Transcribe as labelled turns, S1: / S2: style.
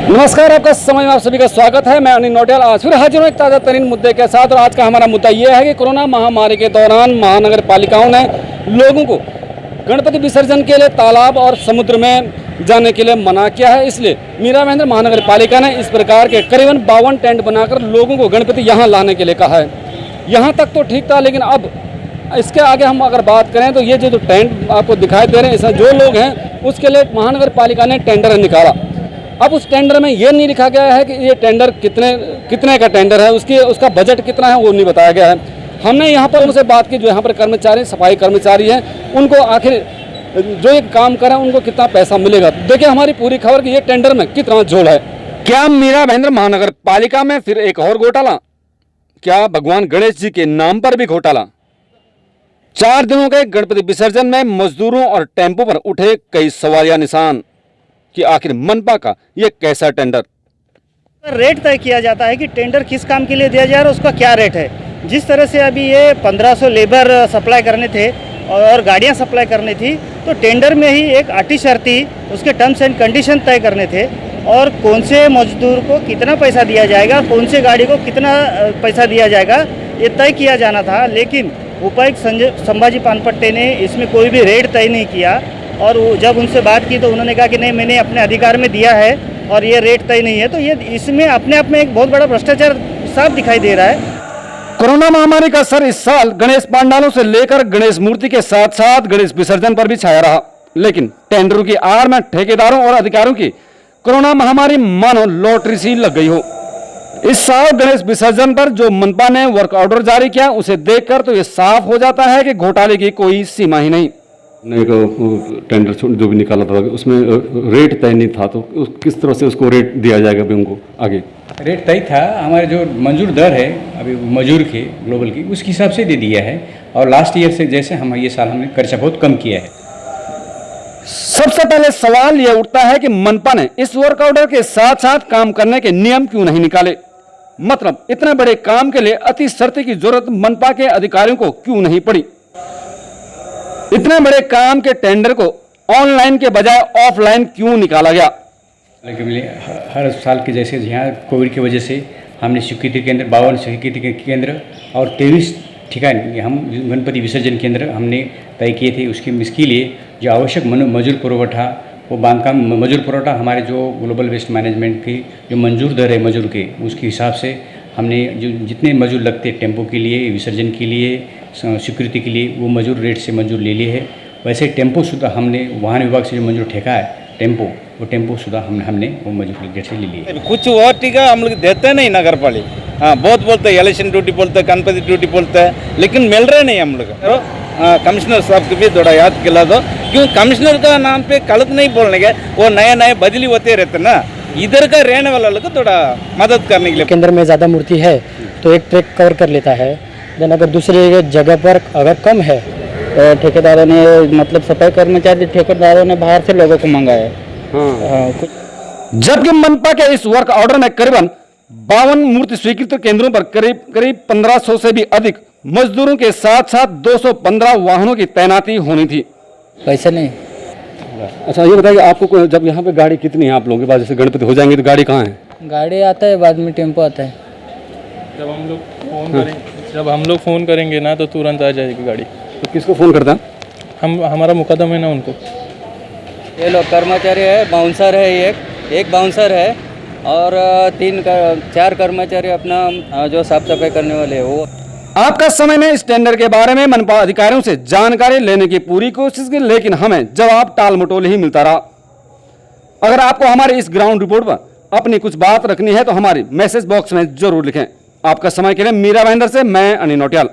S1: नमस्कार, आपका समय में आप सभी का स्वागत है। मैं अनिल नोटियाल आज फिर हाजिर हूँ एक ताज़ा तरीन मुद्दे के साथ। और आज का हमारा मुद्दा ये है कि कोरोना महामारी के दौरान महानगर पालिकाओं ने लोगों को गणपति विसर्जन के लिए तालाब और समुद्र में जाने के लिए मना किया है। इसलिए मीरा महेंद्र महानगर पालिका ने इस प्रकार के करीबन 52 टेंट बनाकर लोगों को गणपति यहाँ लाने के लिए कहा है। यहाँ तक तो ठीक था, लेकिन अब इसके आगे हम अगर बात करें तो ये जो टेंट आपको दिखाई दे रहे हैं, इसमें जो लोग हैं उसके लिए महानगर पालिका ने टेंडर निकाला। अब उस टेंडर में ये नहीं लिखा गया है कि ये टेंडर कितने का टेंडर है, उसका बजट कितना है, वो नहीं बताया गया है। हमने यहाँ पर उनसे बात की, जो यहाँ पर कर्मचारी सफाई कर्मचारी हैं, उनको आखिर जो ये काम करें उनको कितना पैसा मिलेगा। देखिए हमारी पूरी खबर कि ये टेंडर में कितना झोल है। क्या मीरा महेंद्र महानगर पालिका में फिर एक और घोटाला? क्या भगवान गणेश जी के नाम पर भी घोटाला? 4 दिनों के गणपति विसर्जन में मजदूरों और टेम्पो पर उठे कई सवालिया निशान कि आखिर मनपा का ये कैसा टेंडर?
S2: रेट तय किया जाता है कि टेंडर किस काम के लिए दिया जा रहा है, उसका क्या रेट है। जिस तरह से अभी ये 1500 लेबर सप्लाई करने थे और गाड़ियां सप्लाई करनी थी, तो टेंडर में ही एक आटी शर्ती उसके टर्म्स एंड कंडीशन तय करने थे और कौन से मजदूर को कितना पैसा दिया जाएगा, कौन से गाड़ी को कितना पैसा दिया जाएगा, ये तय किया जाना था। लेकिन उपायुक्त संभाजी पानपट्टे ने इसमें कोई भी रेट तय नहीं किया। और जब उनसे बात की तो उन्होंने कहा कि नहीं, मैंने अपने अधिकार में दिया है और ये रेट तय नहीं है। तो ये इसमें अपने आप में एक बहुत बड़ा भ्रष्टाचार साफ दिखाई दे रहा है।
S1: कोरोना महामारी का असर इस साल गणेश पंडालों से लेकर गणेश मूर्ति के साथ साथ गणेश विसर्जन पर भी छाया रहा। लेकिन टेंडरों की आड़ में ठेकेदारों और अधिकारियों की कोरोना महामारी मानो लॉटरी सी लग गई हो। इस साल गणेश विसर्जन पर जो मनपा ने वर्क ऑर्डर जारी किया, उसे देखकर तो ये साफ हो जाता है कि घोटाले की कोई सीमा ही नहीं। टेंडर जो भी निकाला था उसमें रेट तय नहीं था, तो किस तरह से उसको रेट दिया जाएगा अभी उनको? आगे
S3: रेट तय था, हमारे जो मंजूर दर है अभी मजूर के ग्लोबल की, उसके हिसाब से दे दिया है। और लास्ट ईयर से जैसे हम ये साल हमने खर्चा बहुत कम किया है।
S1: सबसे पहले सवाल यह उठता है कि मनपा ने इस वर्क ऑर्डर के साथ साथ काम करने के नियम क्यों नहीं निकाले? मतलब इतने बड़े काम के लिए अति शर्ती की जरूरत मनपा के अधिकारियों को क्यों नहीं पड़ी? इतने बड़े काम के टेंडर को ऑनलाइन के बजाय ऑफलाइन क्यों निकाला गया?
S3: लेकिन हर साल के जैसे यहाँ कोविड की वजह से हमने स्वीकृति केंद्र 52 स्वीकृति के केंद्र और 23 ठिकाने हम गणपति विसर्जन केंद्र हमने तय किए थे। इसके लिए जो आवश्यक मजूर पुरवठा, वो बांधकाम मजूर पुरवठा हमारे जो ग्लोबल वेस्ट मैनेजमेंट की जो मंजूर दर है मजूर के, उसके हिसाब से हमने जो जितने मजूर लगते हैं टेम्पो के लिए, विसर्जन के लिए, सिक्योरिटी के लिए, वो मजूर रेट से मंजूर ले लिए है। वैसे टेम्पो सुधा हमने वाहन विभाग से जो मंजूर ठेका है टेम्पो, वो टेम्पो सुधा हमने वो मजूर रेट से ले लिए।
S4: कुछ और टीका हम लोग देते नहीं नगर पालिका। हाँ, बहुत बोलते हैं, इलेक्शन ड्यूटी बोलते हैं, गणपति ड्यूटी बोलते हैं, लेकिन मिल रहे नहीं हम लोग। कमिश्नर साहब को भी थोड़ा याद दिला दो, क्यों कमिश्नर का नाम पे गलत नहीं बोलने के, वो नए बदली होते रहते ना, इधर का रहने वाला लोग थोड़ा मदद करने के लिए।
S2: केंद्र में ज़्यादा मूर्ति है तो एक ट्रैक कवर कर लेता है। देन अगर दूसरी जगह पर अगर कम है तो ठेकेदारों ने, मतलब सफाई कर्मचारी ठेकेदारों ने बाहर से लोगों को मंगाया।
S1: जबकि मनपा के इस वर्क ऑर्डर में करीबन 52 मूर्ति स्वीकृत केंद्रों पर करीब 1500 से भी अधिक मजदूरों के साथ साथ 215 वाहनों की तैनाती होनी थी।
S2: पैसे नहीं।
S1: अच्छा, ये बताइए आपको जब यहाँ पे गाड़ी कितनी है आप लोगों के पास? जैसे गणपति हो जाएंगे तो गाड़ी कहाँ है?
S2: गाड़ी आता है, बाद में टेम्पो आता है।
S5: जब हम लोग फ़ोन करेंगे ना तो तुरंत आ जाएगी गाड़ी।
S1: तो किसको फ़ोन करता है?
S5: हमारा मुकदम है ना उनको।
S6: ये लोग कर्मचारी है, बाउंसर है, एक बाउंसर है और 4 कर्मचारी अपना जो साफ सफाई करने वाले हैं वो।
S1: आपका समय ने इस टेंडर के बारे में मनपा अधिकारियों से जानकारी लेने की पूरी कोशिश की, लेकिन हमें जवाब टाल मटोल ही मिलता रहा। अगर आपको हमारी इस ग्राउंड रिपोर्ट पर अपनी कुछ बात रखनी है तो हमारी मैसेज बॉक्स में जरूर लिखें। आपका समय के लिए मीरा महेंद्र से मैं अनिल नोटियाल।